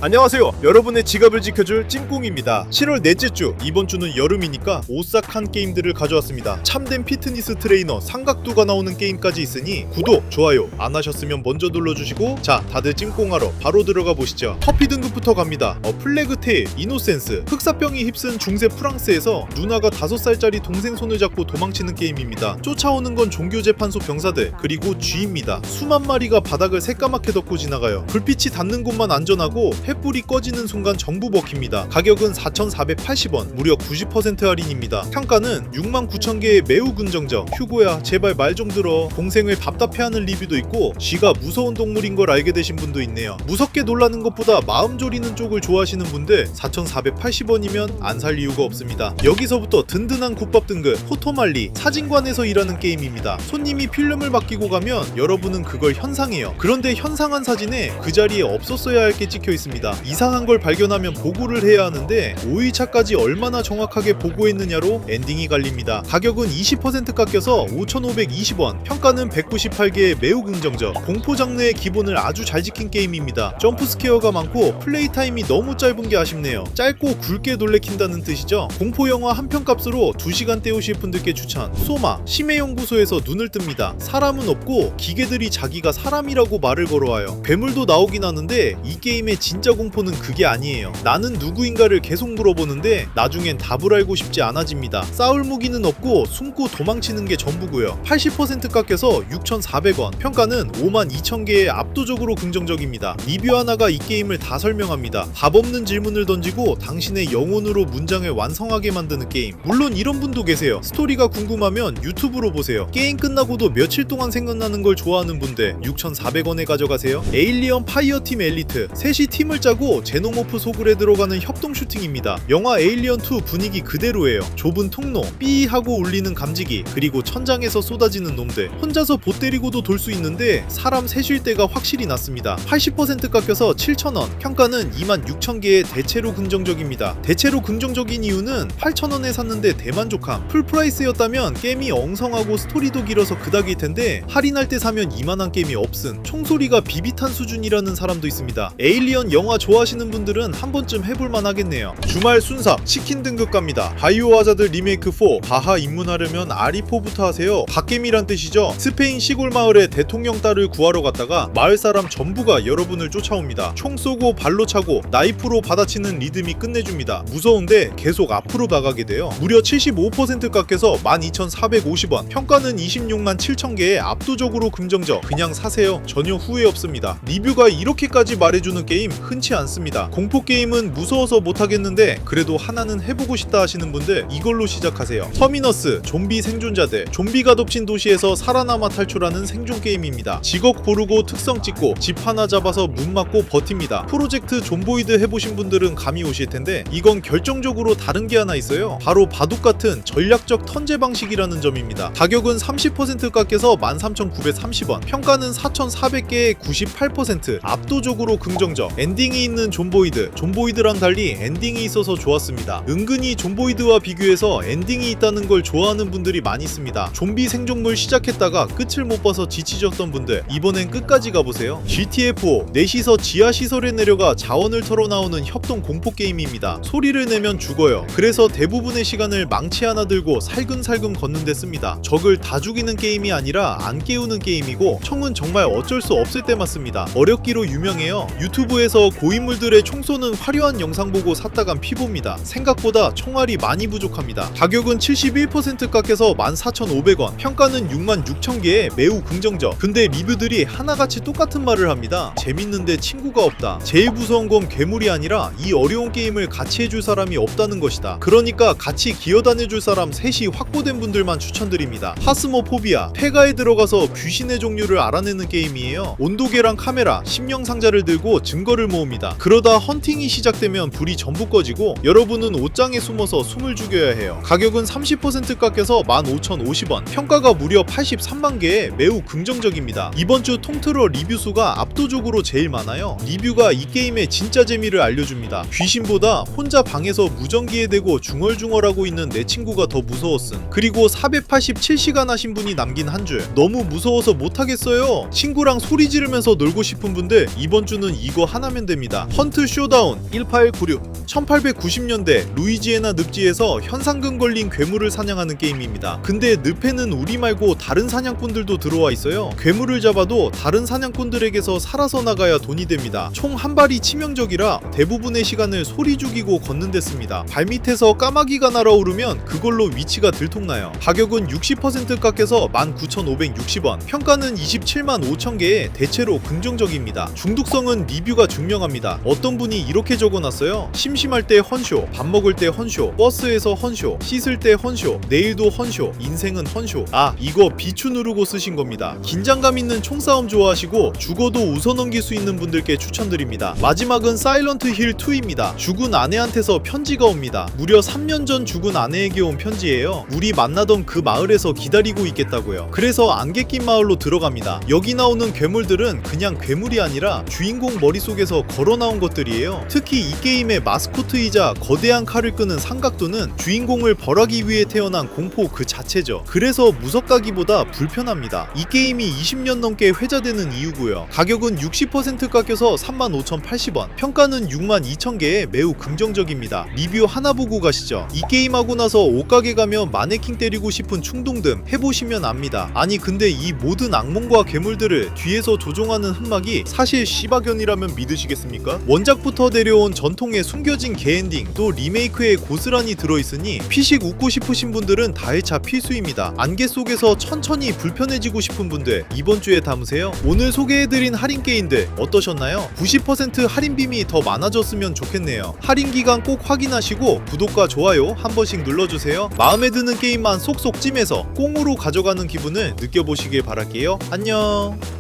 안녕하세요. 여러분의 지갑을 지켜줄 찜꽁입니다. 7월 넷째 주, 이번 주는 여름이니까 오싹한 게임들을 가져왔습니다. 참된 피트니스 트레이너 삼각두가 나오는 게임까지 있으니 구독, 좋아요 안 하셨으면 먼저 눌러주시고, 자 다들 찜꽁하러 바로 들어가 보시죠. 터피 등급부터 갑니다. 플래그테일, 이노센스. 흑사병이 휩쓴 중세 프랑스에서 누나가 5살짜리 동생 손을 잡고 도망치는 게임입니다. 쫓아오는 건 종교재판소 병사들, 그리고 쥐입니다. 수만 마리가 바닥을 새까맣게 덮고 지나가요. 불빛이 닿는 곳만 안전하고 횃불이 꺼지는 순간 전부 먹힙니다. 가격은 4,480원, 무려 90% 할인입니다. 평가는 69,000개에 매우 긍정적. 휴고야 제발 말 좀 들어. 동생을 답답해하는 리뷰도 있고, 쥐가 무서운 동물인 걸 알게 되신 분도 있네요. 무섭게 놀라는 것보다 마음 졸이는 쪽을 좋아하시는 분들 4,480원이면 안 살 이유가 없습니다. 여기서부터 든든한 국밥 등급 포토말리. 사진관에서 일하는 게임입니다. 손님이 필름을 맡기고 가면 여러분은 그걸 현상해요. 그런데 현상한 사진에 그 자리에 없었어야 할 게 찍혀 있습니다. 이상한 걸 발견하면 보고를 해야 하는데 5일차까지 얼마나 정확하게 보고했느냐로 엔딩이 갈립니다. 가격은 20% 깎여서 5,520원, 평가는 198개에 매우 긍정적. 공포 장르의 기본을 아주 잘 지킨 게임입니다. 점프 스퀘어가 많고 플레이 타임이 너무 짧은 게 아쉽네요. 짧고 굵게 놀래킨다는 뜻이죠. 공포 영화 한 편 값으로 2시간 때우실 분들께 추천. 소마, 심해연구소에서 눈을 뜹니다. 사람은 없고 기계들이 자기가 사람이라고 말을 걸어와요. 괴물도 나오긴 하는데 이 게임의 진짜 공포는 그게 아니에요. 나는 누구인가를 계속 물어보는데 나중엔 답을 알고 싶지 않아집니다. 싸울 무기는 없고 숨고 도망치는 게 전부고요. 80% 깎여서 6,400원, 평가는 52,000개에 압도적으로 긍정적입니다. 리뷰 하나가 이 게임을 다 설명합니다. 답 없는 질문을 던지고 당신의 영혼으로 문장을 완성하게 만드는 게임. 물론 이런 분도 계세요. 스토리가 궁금하면 유튜브로 보세요. 게임 끝나고도 며칠 동안 생각나는 걸 좋아하는 분들 6,400원에 가져가세요. 에일리언 파이어팀 엘리트. 셋이 팀을 짜고 제노모프 소굴에 들어가는 협동 슈팅입니다. 영화 에일리언2 분위기 그대로예요. 좁은 통로, 삐 하고 울리는 감지기, 그리고 천장에서 쏟아지는 놈들. 혼자서 봇 때리고도 돌 수 있는데 사람 셋일 때가 확실히 낫습니다. 80% 깎여서 7,000원, 평가는 26,000개에 대체로 긍정적입니다. 대체로 긍정적인 이유는 8,000원에 샀는데 대만족함. 풀프라이스였다면 게임이 엉성하고 스토리도 길어서 그닥일 텐데 할인할 때 사면 이만한 게임이 없음. 총소리가 비비탄 수준이라는 사람도 있습니다. 에일리언 영화 좋아하시는 분들은 한 번쯤 해볼만 하겠네요. 주말 순삭, 치킨 등급 갑니다. 바이오하자드 리메이크 4. 바하 입문하려면 아리포부터 하세요. 갓겜이란 뜻이죠. 스페인 시골 마을에 대통령 딸을 구하러 갔다가 마을 사람 전부가 여러분을 쫓아옵니다. 총 쏘고 발로 차고 나이프로 받아치는 리듬이 끝내줍니다. 무서운데 계속 앞으로 나가게 돼요. 무려 75% 깎여서 12,450원, 평가는 26만 7,000개에 압도적으로 긍정적. 그냥 사세요. 전혀 후회 없습니다. 리뷰가 이렇게까지 말해주는 게임 흔치 않습니다. 공포 게임은 무서워서 못하겠는데 그래도 하나는 해보고 싶다 하시는 분들 이걸로 시작하세요. 터미너스, 좀비 생존자들. 좀비가 덮친 도시에서 살아남아 탈출하는 생존 게임입니다. 직업 고르고 특성 찍고 집 하나 잡아서 문 막고 버팁니다. 프로젝트 존보이드 해보신 분들은 감이 오실 텐데 이건 결정적으로 다른 게 하나 있어요. 바로 바둑 같은 전략적 턴제 방식이라는 점입니다. 가격은 30% 깎여서 13,930원, 평가는 4,400개에 98%, 압도적으로 긍정적. 엔딩이 있는 존보이드. 존보이드랑 달리 엔딩이 있어서 좋았습니다. 은근히 존보이드와 비교해서 엔딩이 있다는 걸 좋아하는 분들이 많이 있습니다. 좀비 생존물 시작했다가 끝을 못 봐서 지치셨던 분들 이번엔 끝까지 가보세요. GTA4. 넷이서 지하시설에 내려가 자원을 털어 나오는 협동 공포 게임입니다. 소리를 내면 죽어요. 그래서 대부분의 시간을 망치 하나 들고 살금살금 걷는 데 씁니다. 적을 다 죽이는 게임이 아니라 안 깨우는 게임이고 총은 정말 어쩔 수 없을 때 맞습니다. 어렵기로 유명해요. 유튜브에서 고인물들의 총 쏘는 화려한 영상 보고 샀다간 피봅니다. 생각보다 총알이 많이 부족합니다. 가격은 71% 깎여서 14,500원, 평가는 66,000개에 매우 긍정적. 근데 리뷰들이 하나같이 똑같은 말을 합니다. 재밌는데 친구가 없다. 제일 무서운 건 괴물이 아니라 이 어려운 게임을 같이 해줄 사람이 없다는 것이다. 그러니까 같이 기어다녀줄 사람 셋이 확보된 분들만 추천드립니다. 파스모포비아. 폐가에 들어가서 귀신의 종류를 알아내는 게임이에요. 온도계랑 카메라, 심령 상자를 들고 증거를 모읍니다. 그러다 헌팅이 시작되면 불이 전부 꺼지고 여러분은 옷장에 숨어서 숨을 죽여야 해요. 가격은 30% 깎여서 15,050원, 평가가 무려 83만 개에 매우 긍정적입니다. 이번 주 통틀어 리뷰 수가 압도적으로 제일 많아요. 리뷰가 이 게임의 진짜 재미를 알려줍니다. 귀신보다 혼자 방에서 무전기에 대고 중얼중얼하고 있는 내 친구가 더 무서웠음. 그리고 487시간 하신 분이 남긴 한 줄. 너무 무서워서 못하겠어요. 친구랑 소리 지르면서 놀고 싶은 분들 이번 주는 이거 하나면 됩니다. 헌트 쇼다운 1896 1890년대 루이지애나 늪지에서 현상금 걸린 괴물을 사냥하는 게임입니다. 근데 늪에는 우리 말고 다른 사냥꾼들도 들어와 있어요. 괴물을 잡아도 다른 사냥꾼들에게서 살아서 나가야 돈이 됩니다. 총 한 발이 치명적이라 대부분의 시간을 소리 죽이고 걷는 데 씁니다. 발밑에서 까마귀가 날아오르면 그걸로 위치가 들통나요. 가격은 60% 깎여서 19,560원, 평가는 27만 5천 개에 대체로 긍정적입니다. 중독성은 리뷰가 증명합니다. 어떤 분이 이렇게 적어놨어요. 심심할 때 헌쇼, 밥 먹을 때 헌쇼, 버스에서 헌쇼, 씻을 때 헌쇼, 내일도 헌쇼, 인생은 헌쇼. 아, 이거 비추 누르고 쓰신 겁니다. 긴장감 있는 총싸움 좋아하시고 죽어도 웃어넘길 수 있는 분들께 추천드립니다. 마지막은 사일런트 힐 2입니다. 죽은 아내한테서 편지가 옵니다. 무려 3년 전 죽은 아내에게 온 편지예요. 우리 만나던 그 마을에서 기다리고 있겠다고요. 그래서 안개 낀 마을로 들어갑니다. 여기 나오는 괴물들은 그냥 괴물이 아니라 주인공 머릿속에서 걸어 나온 것들이에요. 특히 이 게임의 마스코트이자 거대한 칼을 끄는 삼각두는 주인공을 벌하기 위해 태어난 공포 그 자체죠. 그래서 무섭다기보다 불편합니다. 이 게임이 20년 넘게 회자되는 이유고요. 가격은 60% 깎여서 35,080원, 평가는 62,000개에 매우 긍정적입니다. 리뷰 하나 보고 가시죠. 이 게임하고 나서 옷가게 가면 마네킹 때리고 싶은 충동듦 해보시면 압니다. 아니 근데 이 모든 악몽과 괴물들을 뒤에서 조종하는 흑막이 사실 시바견이라면 믿으시겠습니까? 원작부터 내려온 전통의 숨겨진 개엔딩, 또 리메이크에 고스란히 들어있으니 피식 웃고 싶으신 분들은 다회차 필수입니다. 안개 속에서 천천히 불편해지고 싶은 분들 이번 주에 담으세요. 오늘 소개해드린 할인 게임들 어떠셨나요? 90% 할인빔이 더 많아졌으면 좋겠네요. 할인 기간 꼭 확인하시고 구독과 좋아요 한 번씩 눌러주세요. 마음에 드는 게임만 쏙쏙 찜해서 꽁으로 가져가는 기분을 느껴보시길 바랄게요. 안녕.